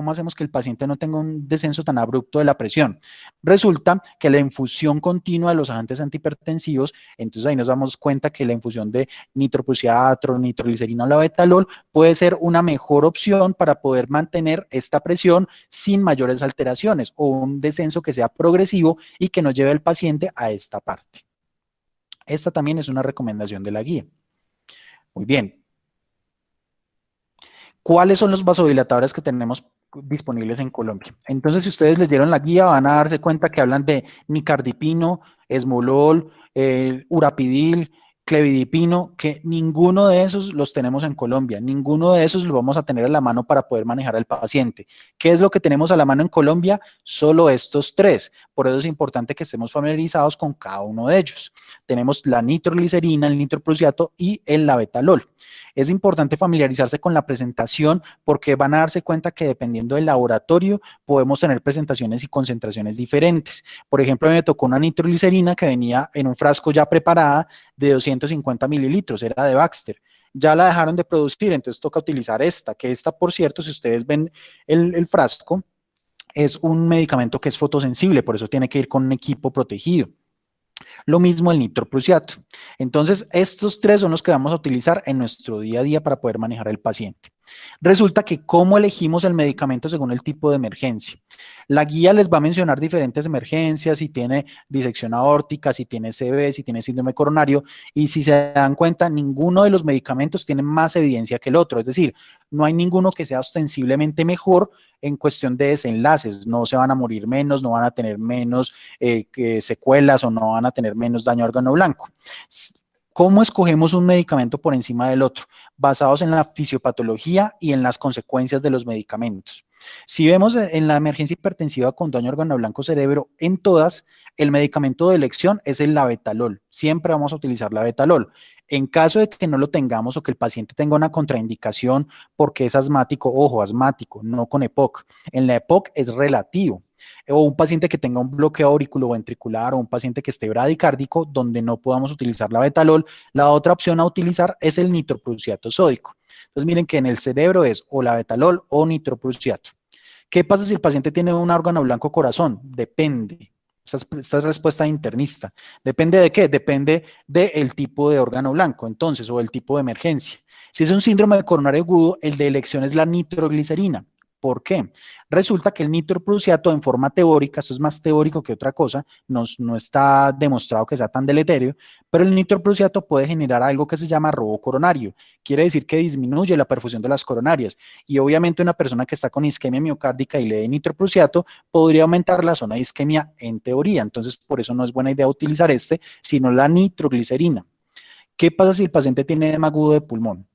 Speaker 2: hacemos que el paciente no tenga un descenso tan abrupto de la presión? Resulta que la infusión continua de los agentes antihipertensivos, entonces ahí nos damos cuenta que la infusión de nitroprusiato, nitroglicerina o labetalol puede ser una mejor opción para poder mantener esta presión sin mayores alteraciones o un descenso que sea progresivo y que no lleve al paciente a esta parte. Esta también es una recomendación de la guía. Muy bien. ¿Cuáles son los vasodilatadores que tenemos disponibles en Colombia? Entonces, si ustedes les dieron la guía, van a darse cuenta que hablan de nicardipino, esmolol, urapidil, clevidipino, que ninguno de esos los tenemos en Colombia, ninguno de esos los vamos a tener a la mano para poder manejar al paciente. ¿Qué es lo que tenemos a la mano en Colombia? Solo estos tres. Por eso es importante que estemos familiarizados con cada uno de ellos. Tenemos la nitroglicerina, el nitroprusiato y el labetalol. Es importante familiarizarse con la presentación porque van a darse cuenta que dependiendo del laboratorio podemos tener presentaciones y concentraciones diferentes. Por ejemplo, me tocó una nitroglicerina que venía en un frasco ya preparada de 250 mililitros, era de Baxter. Ya la dejaron de producir, entonces toca utilizar esta, que esta, por cierto, si ustedes ven el frasco, es un medicamento que es fotosensible, por eso tiene que ir con un equipo protegido. Lo mismo el nitroprusiato. Entonces, estos tres son los que vamos a utilizar en nuestro día a día para poder manejar al paciente. Resulta que cómo elegimos el medicamento según el tipo de emergencia. La guía les va a mencionar diferentes emergencias, si tiene disección aórtica, si tiene CV, si tiene síndrome coronario, y si se dan cuenta, ninguno de los medicamentos tiene más evidencia que el otro, es decir, no hay ninguno que sea ostensiblemente mejor en cuestión de desenlaces, no se van a morir menos, no van a tener menos secuelas o no van a tener menos daño a órgano blanco. ¿Cómo escogemos un medicamento por encima del otro? Basados en la fisiopatología y en las consecuencias de los medicamentos. Si vemos en la emergencia hipertensiva con daño a órgano blanco cerebro, en todas, el medicamento de elección es el labetalol. Siempre vamos a utilizar labetalol. En caso de que no lo tengamos o que el paciente tenga una contraindicación porque es asmático, ojo, asmático, no con EPOC. En la EPOC es relativo. O un paciente que tenga un bloqueo auriculoventricular o un paciente que esté bradicárdico donde no podamos utilizar labetalol, la otra opción a utilizar es el nitroprusiato sódico. Entonces miren que en el cerebro es o labetalol o nitroprusiato. ¿Qué pasa si el paciente tiene un órgano blanco corazón? Depende. Esta es respuesta internista. ¿Depende de qué? Depende del tipo de órgano blanco, entonces, o el tipo de emergencia. Si es un síndrome coronario agudo, el de elección es la nitroglicerina. ¿Por qué? Resulta que el nitroprusiato en forma teórica, esto es más teórico que otra cosa, no está demostrado que sea tan deleterio, pero el nitroprusiato puede generar algo que se llama robo coronario. Quiere decir que disminuye la perfusión de las coronarias y obviamente una persona que está con isquemia miocárdica y le dé nitroprusiato podría aumentar la zona de isquemia en teoría. Entonces, por eso no es buena idea utilizar sino la nitroglicerina. ¿Qué pasa si el paciente tiene edema agudo de pulmón?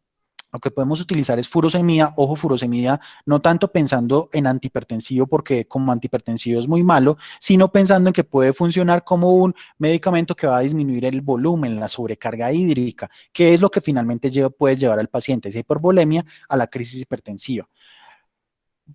Speaker 2: Lo que podemos utilizar es furosemida, ojo, furosemida, no tanto pensando en antihipertensivo, porque como antihipertensivo es muy malo, sino pensando en que puede funcionar como un medicamento que va a disminuir el volumen, la sobrecarga hídrica, que es lo que finalmente puede llevar al paciente, esa hipervolemia, a la crisis hipertensiva.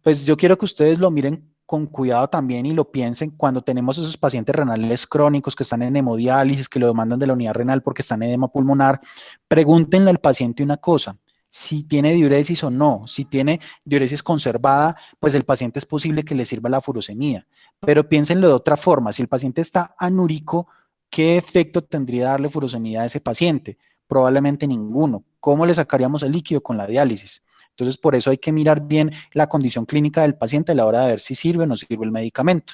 Speaker 2: Pues yo quiero que ustedes lo miren con cuidado también y lo piensen cuando tenemos esos pacientes renales crónicos que están en hemodiálisis, que lo demandan de la unidad renal porque están en edema pulmonar, pregúntenle al paciente una cosa, si tiene diuresis o no. Si tiene diuresis conservada, pues el paciente es posible que le sirva la furosemida, pero piénsenlo de otra forma, si el paciente está anúrico, ¿qué efecto tendría darle furosemida a ese paciente? Probablemente ninguno. ¿Cómo le sacaríamos el líquido? Con la diálisis. Entonces, por eso hay que mirar bien la condición clínica del paciente a la hora de ver si sirve o no sirve el medicamento.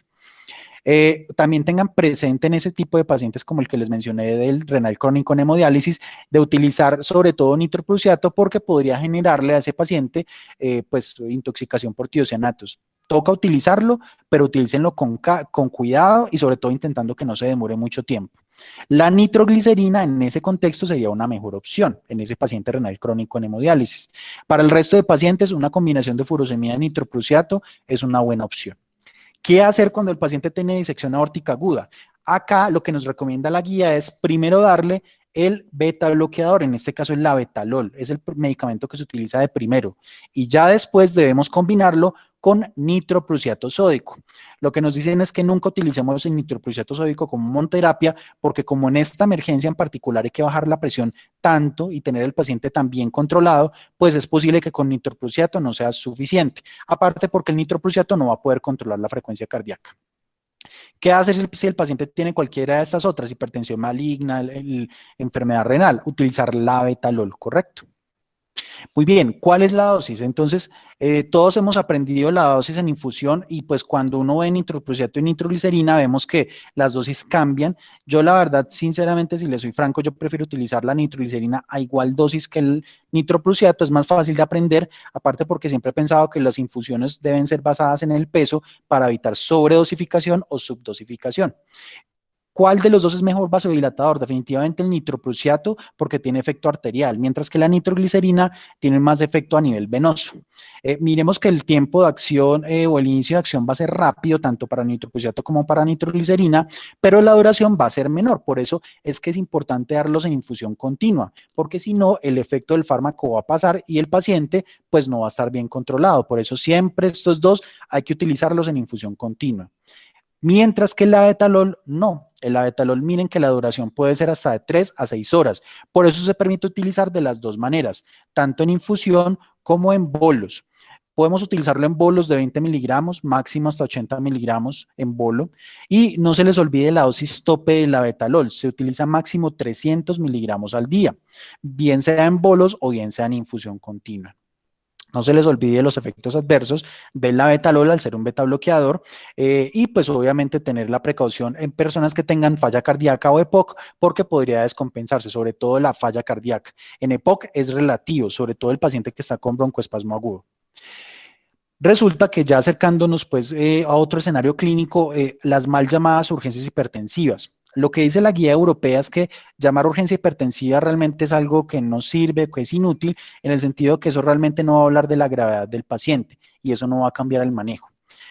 Speaker 2: También tengan presente en ese tipo de pacientes como el que les mencioné del renal crónico en hemodiálisis, de utilizar sobre todo nitroprusiato porque podría generarle a ese paciente pues intoxicación por tiocianatos. Toca utilizarlo, pero utilícenlo con cuidado y sobre todo intentando que no se demore mucho tiempo. La nitroglicerina en ese contexto sería una mejor opción en ese paciente renal crónico en hemodiálisis. Para el resto de pacientes, una combinación de furosemida y nitroprusiato es una buena opción. ¿Qué hacer cuando el paciente tiene disección aórtica aguda? Acá lo que nos recomienda la guía es primero darle el beta bloqueador, en este caso el labetalol, es el medicamento que se utiliza de primero, y ya después debemos combinarlo con nitroprusiato sódico. Lo que nos dicen es que nunca utilicemos el nitroprusiato sódico como monoterapia, porque como en esta emergencia en particular hay que bajar la presión tanto y tener el paciente tan bien controlado, pues es posible que con nitroprusiato no sea suficiente. Aparte porque el nitroprusiato no va a poder controlar la frecuencia cardíaca. ¿Qué hacer si el paciente tiene cualquiera de estas otras, hipertensión maligna, enfermedad renal? Utilizar labetalol, ¿correcto? Muy bien, ¿cuál es la dosis? Entonces, todos hemos aprendido la dosis en infusión y pues cuando uno ve nitroprusiato y nitroglicerina vemos que las dosis cambian. Yo la verdad, sinceramente, si le soy franco, yo prefiero utilizar la nitroglicerina a igual dosis que el nitroprusiato, es más fácil de aprender, aparte porque siempre he pensado que las infusiones deben ser basadas en el peso para evitar sobredosificación o subdosificación. ¿Cuál de los dos es mejor vasodilatador? Definitivamente el nitroprusiato porque tiene efecto arterial, mientras que la nitroglicerina tiene más efecto a nivel venoso. Miremos que el tiempo de acción o el inicio de acción va a ser rápido, tanto para nitroprusiato como para nitroglicerina, pero la duración va a ser menor. Por eso es que es importante darlos en infusión continua, porque si no, el efecto del fármaco va a pasar y el paciente pues no va a estar bien controlado. Por eso siempre estos dos hay que utilizarlos en infusión continua. Mientras que el labetalol no. El labetalol, miren que la duración puede ser hasta de 3 a 6 horas. Por eso se permite utilizar de las dos maneras, tanto en infusión como en bolos. Podemos utilizarlo en bolos de 20 miligramos, máximo hasta 80 miligramos en bolo. Y no se les olvide la dosis tope del labetalol. Se utiliza máximo 300 miligramos al día, bien sea en bolos o bien sea en infusión continua. No se les olvide los efectos adversos del labetalol al ser un beta bloqueador y pues obviamente tener la precaución en personas que tengan falla cardíaca o EPOC porque podría descompensarse, sobre todo la falla cardíaca. En EPOC es relativo, sobre todo el paciente que está con broncoespasmo agudo. Resulta que ya acercándonos pues a otro escenario clínico, las mal llamadas urgencias hipertensivas. Lo que dice la guía europea es que llamar urgencia hipertensiva realmente es algo que no sirve, que es inútil, en el sentido que eso realmente no va a hablar de la gravedad del paciente y eso no va a cambiar el manejo.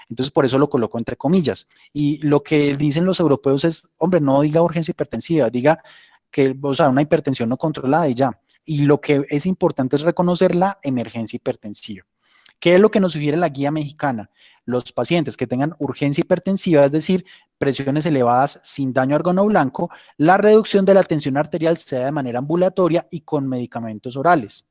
Speaker 2: Entonces, por eso lo coloco entre comillas. Y lo que dicen los europeos es, hombre, no diga urgencia hipertensiva, diga que, o sea, una hipertensión no controlada y ya. Y lo que es importante es reconocer la emergencia hipertensiva. ¿Qué es lo que nos sugiere la guía mexicana? Los pacientes que tengan urgencia hipertensiva, es decir, presiones elevadas sin daño órgano blanco, la reducción de la tensión arterial sea de manera ambulatoria y con medicamentos orales.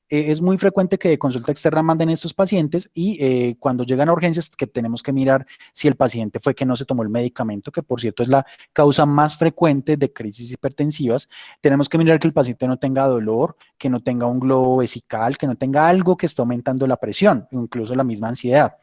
Speaker 2: Es muy frecuente que de consulta externa manden estos pacientes y cuando llegan a urgencias que tenemos que mirar si el paciente fue que no se tomó el medicamento, que por cierto es la causa más frecuente de crisis hipertensivas, tenemos que mirar que el paciente no tenga dolor, que no tenga un globo vesical, que no tenga algo que esté aumentando la presión, incluso la misma ansiedad.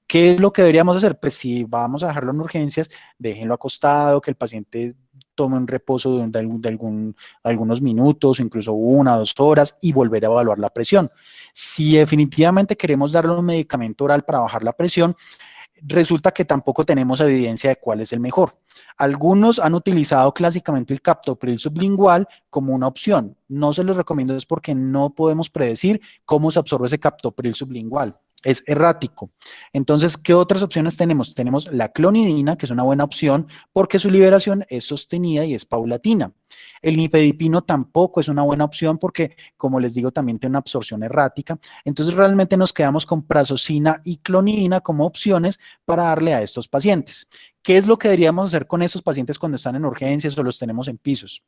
Speaker 2: ¿Qué es lo que deberíamos hacer? Pues si vamos a dejarlo en urgencias, déjenlo acostado, que el paciente tome un reposo de algunos minutos, incluso 1 o 2 horas y volver a evaluar la presión. Si definitivamente queremos darle un medicamento oral para bajar la presión, resulta que tampoco tenemos evidencia de cuál es el mejor. Algunos han utilizado clásicamente el captopril sublingual como una opción. No se los recomiendo es porque no podemos predecir cómo se absorbe ese captopril sublingual. Es errático. Entonces, ¿qué otras opciones tenemos? Tenemos la clonidina, que es una buena opción porque su liberación es sostenida y es paulatina. El nifedipino tampoco es una buena opción porque, como les digo, también tiene una absorción errática. Entonces, realmente nos quedamos con prazosina y clonidina como opciones para darle a estos pacientes. ¿Qué es lo que deberíamos hacer con estos pacientes cuando están en urgencias o los tenemos en pisos?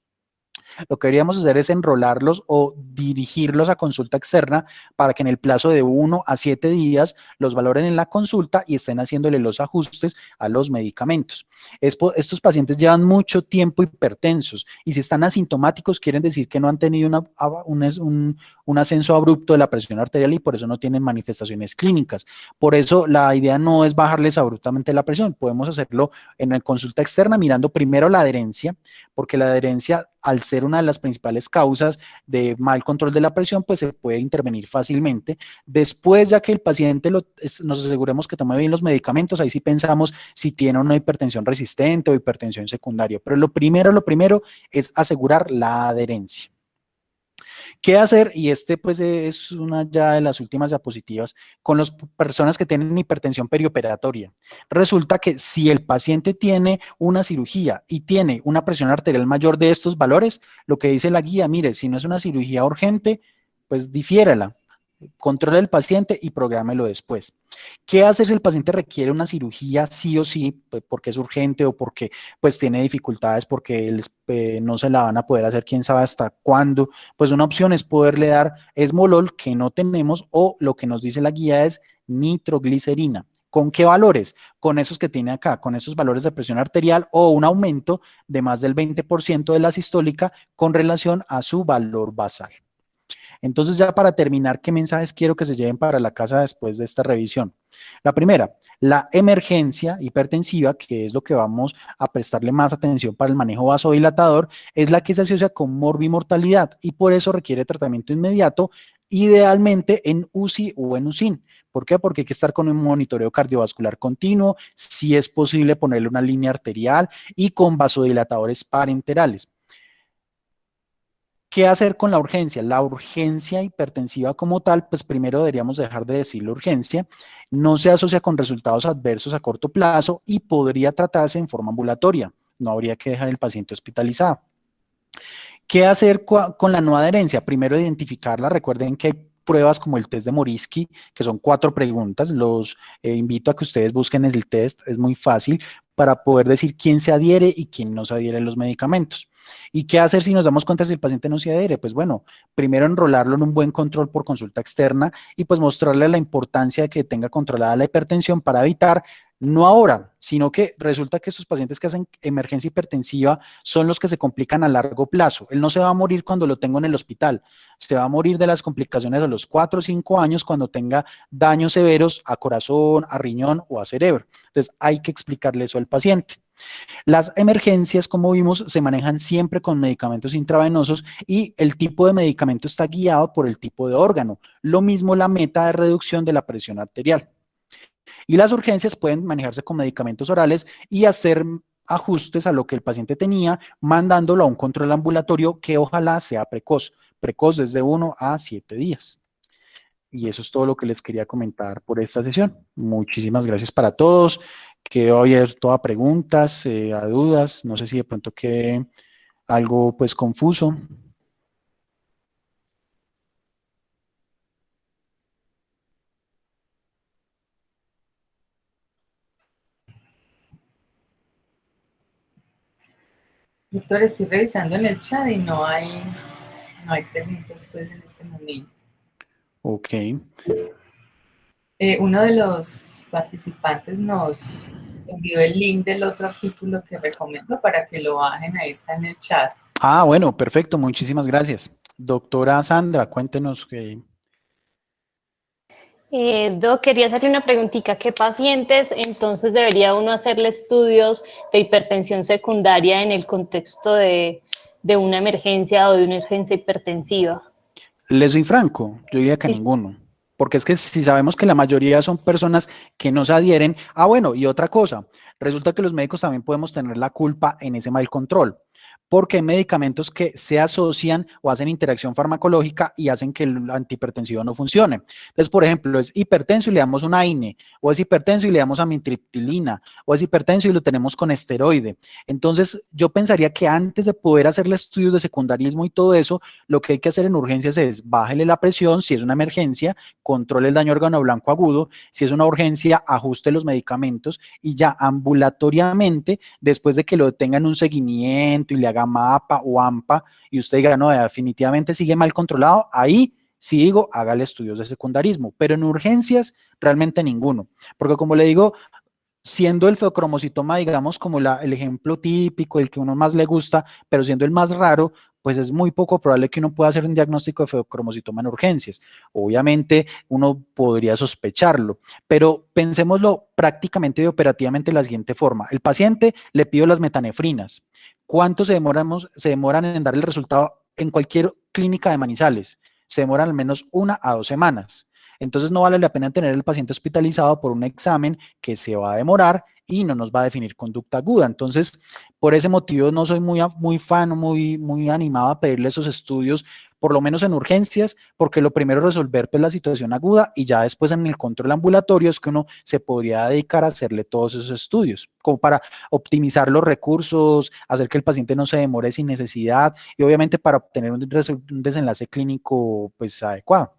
Speaker 2: Lo que deberíamos hacer es enrolarlos o dirigirlos a consulta externa para que en el plazo de 1 a 7 días los valoren en la consulta y estén haciéndole los ajustes a los medicamentos. Estos pacientes llevan mucho tiempo hipertensos y si están asintomáticos quieren decir que no han tenido un ascenso abrupto de la presión arterial y por eso no tienen manifestaciones clínicas. Por eso la idea no es bajarles abruptamente la presión, podemos hacerlo en la consulta externa mirando primero la adherencia, porque la adherencia al ser una de las principales causas de mal control de la presión, pues se puede intervenir fácilmente. Después, ya que el paciente nos aseguremos que tome bien los medicamentos, ahí sí pensamos si tiene una hipertensión resistente o hipertensión secundaria. Pero lo primero es asegurar la adherencia. ¿Qué hacer? Y este pues es una ya de las últimas diapositivas con las personas que tienen hipertensión perioperatoria. Resulta que si el paciente tiene una cirugía y tiene una presión arterial mayor de estos valores, lo que dice la guía, mire, si no es una cirugía urgente, pues difiérala, controle el paciente y prográmelo después. ¿Qué hacer si el paciente requiere una cirugía sí o sí, pues porque es urgente o porque pues tiene dificultades, porque no se la van a poder hacer quién sabe hasta cuándo? Pues una opción es poderle dar esmolol, que no tenemos, o lo que nos dice la guía es nitroglicerina. ¿Con qué valores? Con esos que tiene acá, con esos valores de presión arterial o un aumento de más del 20% de la sistólica con relación a su valor basal. Entonces, ya para terminar, ¿qué mensajes quiero que se lleven para la casa después de esta revisión? La primera, la emergencia hipertensiva, que es lo que vamos a prestarle más atención para el manejo vasodilatador, es la que se asocia con morbimortalidad y por eso requiere tratamiento inmediato, idealmente en UCI o en UCIN. ¿Por qué? Porque hay que estar con un monitoreo cardiovascular continuo, si es posible ponerle una línea arterial y con vasodilatadores parenterales. ¿Qué hacer con la urgencia? La urgencia hipertensiva como tal, pues primero deberíamos dejar de decir la urgencia, no se asocia con resultados adversos a corto plazo y podría tratarse en forma ambulatoria, no habría que dejar el paciente hospitalizado. ¿Qué hacer con la no adherencia? Primero identificarla, recuerden que hay pruebas como el test de Morisky, que son 4 preguntas, los invito a que ustedes busquen el test, es muy fácil, para poder decir quién se adhiere y quién no se adhiere a los medicamentos. ¿Y qué hacer si nos damos cuenta si el paciente no se adhiere? Pues bueno, primero enrolarlo en un buen control por consulta externa y pues mostrarle la importancia de que tenga controlada la hipertensión para evitar, no ahora, sino que resulta que esos pacientes que hacen emergencia hipertensiva son los que se complican a largo plazo. Él no se va a morir cuando lo tengo en el hospital, se va a morir de las complicaciones a los 4 o 5 años cuando tenga daños severos a corazón, a riñón o a cerebro. Entonces hay que explicarle eso al paciente. Las emergencias, como vimos, se manejan siempre con medicamentos intravenosos y el tipo de medicamento está guiado por el tipo de órgano. Lo mismo la meta de reducción de la presión arterial. Y las urgencias pueden manejarse con medicamentos orales y hacer ajustes a lo que el paciente tenía, mandándolo a un control ambulatorio que ojalá sea precoz. Precoz desde 1 a 7 días. Y eso es todo lo que les quería comentar por esta sesión. Muchísimas gracias para todos. Quedo abierto a preguntas, a dudas. No sé si de pronto quede algo pues confuso.
Speaker 1: Doctor, estoy revisando en el chat y no hay preguntas pues en este momento.
Speaker 2: Ok.
Speaker 1: Uno de los participantes nos envió el link del otro artículo que recomiendo para que lo bajen, ahí está en el chat.
Speaker 2: Ah, bueno, perfecto, muchísimas gracias. Doctora Sandra, cuéntenos que...
Speaker 3: Doc, quería hacerle una preguntita. ¿Qué pacientes entonces debería uno hacerle estudios de hipertensión secundaria en el contexto de una emergencia o de una urgencia hipertensiva?
Speaker 2: Les soy franco, yo diría que
Speaker 3: Sí.
Speaker 2: ninguno. Porque es que si sabemos que la mayoría son personas que no se adhieren, bueno, y otra cosa, resulta que los médicos también podemos tener la culpa en ese mal control, porque hay medicamentos que se asocian o hacen interacción farmacológica y hacen que el antihipertensivo no funcione. Entonces, por ejemplo, es hipertenso y le damos una AINE, o es hipertenso y le damos amitriptilina, o es hipertenso y lo tenemos con esteroide. Entonces, yo pensaría que antes de poder hacerle estudios de secundarismo y todo eso, lo que hay que hacer en urgencias es bájele la presión si es una emergencia, controle el daño órgano blanco agudo, si es una urgencia, ajuste los medicamentos y ya ambulatoriamente, después de que lo tengan un seguimiento y le haga MAPA o AMPA y usted diga, no, definitivamente sigue mal controlado, ahí sí digo, hágale estudios de secundarismo, pero en urgencias realmente ninguno, porque como le digo, siendo el feocromocitoma, digamos, como el ejemplo típico, el que uno más le gusta, pero siendo el más raro, pues es muy poco probable que uno pueda hacer un diagnóstico de feocromocitoma en urgencias. Obviamente, uno podría sospecharlo, pero pensémoslo prácticamente y operativamente de la siguiente forma. El paciente le pido las metanefrinas. ¿Cuánto se demoran en dar el resultado en cualquier clínica de Manizales? Se demoran al menos 1 a 2 semanas. Entonces no vale la pena tener el paciente hospitalizado por un examen que se va a demorar y no nos va a definir conducta aguda. Entonces, por ese motivo no soy muy fan o muy animado a pedirle esos estudios, por lo menos en urgencias, porque lo primero es resolver pues, la situación aguda y ya después en el control ambulatorio es que uno se podría dedicar a hacerle todos esos estudios, como para optimizar los recursos, hacer que el paciente no se demore sin necesidad y obviamente para obtener un desenlace clínico pues adecuado.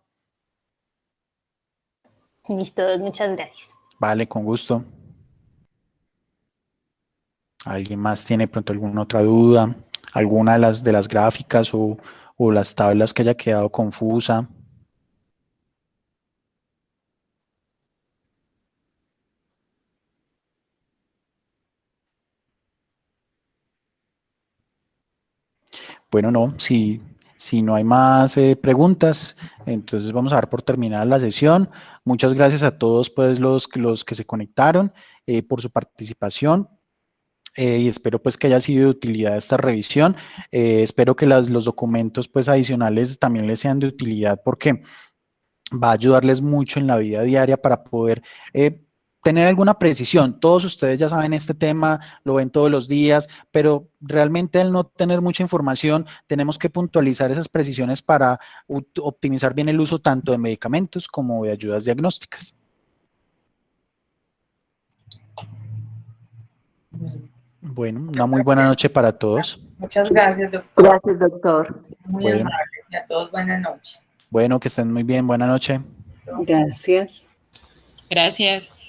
Speaker 3: Listo, muchas gracias.
Speaker 2: Vale, con gusto. ¿Alguien más tiene pronto alguna otra duda? ¿Alguna de las gráficas o las tablas que haya quedado confusa? Bueno, no, si no hay más preguntas, entonces vamos a dar por terminada la sesión. Muchas gracias a todos pues los que se conectaron por su participación. Y espero pues que haya sido de utilidad esta revisión. Espero que los documentos pues adicionales también les sean de utilidad porque va a ayudarles mucho en la vida diaria para poder tener alguna precisión. Todos ustedes ya saben este tema, lo ven todos los días, pero realmente al no tener mucha información, tenemos que puntualizar esas precisiones para optimizar bien el uso tanto de medicamentos como de ayudas diagnósticas. Bueno, una muy buena noche para todos.
Speaker 1: Muchas gracias, doctor.
Speaker 4: Gracias, doctor.
Speaker 1: Muy
Speaker 2: Bueno.
Speaker 1: amable. Y a todos buena noche.
Speaker 2: Bueno, que estén muy bien. Buena noche.
Speaker 4: Gracias.
Speaker 5: Gracias.